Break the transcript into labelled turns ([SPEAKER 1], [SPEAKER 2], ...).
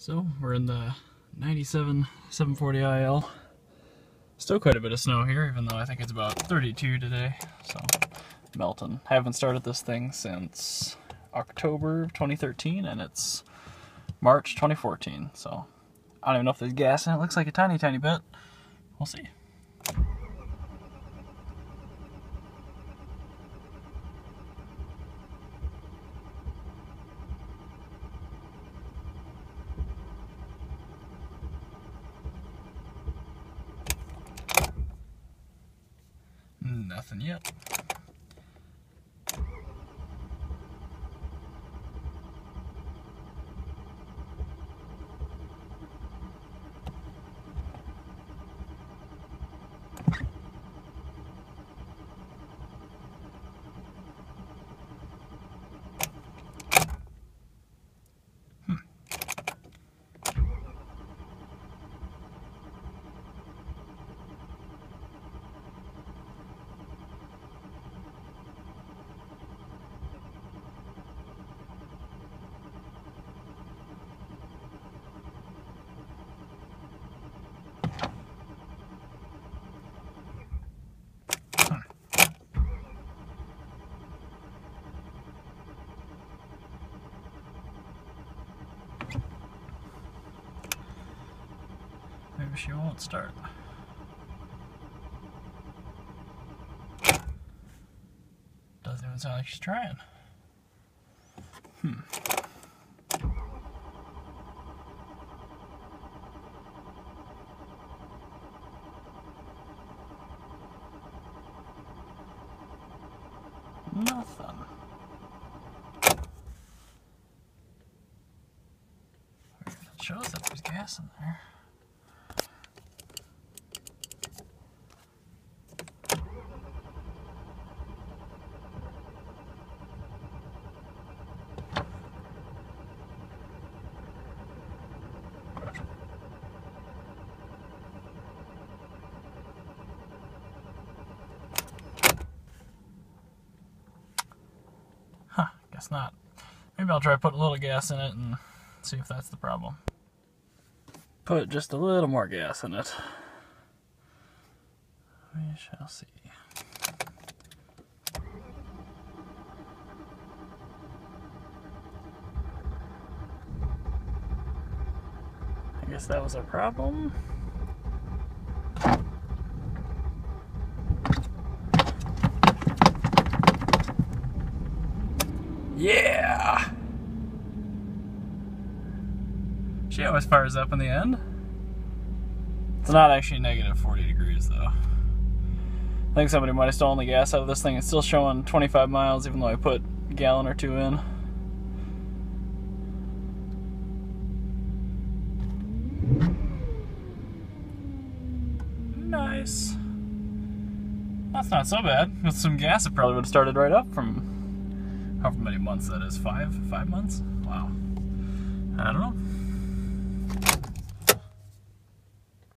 [SPEAKER 1] So we're in the 97 740 IL. Still quite a bit of snow here, even though I think it's about 32 today. So melting. Haven't started this thing since October 2013, and it's March 2014. So I don't even know if there's gas in it. It looks like a tiny bit. We'll see. Nothing yet. Maybe she won't start. Doesn't even sound like she's trying. Nothing. It shows that there's gas in there. Guess not. Maybe I'll try putting a little gas in it and see if that's the problem. Put just a little more gas in it. We shall see. I guess that was a problem. Yeah! She always fires up in the end. It's not actually negative 40 degrees though. I think somebody might have stolen the gas out of this thing. It's still showing 25 miles even though I put a gallon or two in. Nice. That's not so bad. With some gas it probably would have started right up from however many months that is. 5 months? Wow. I don't know.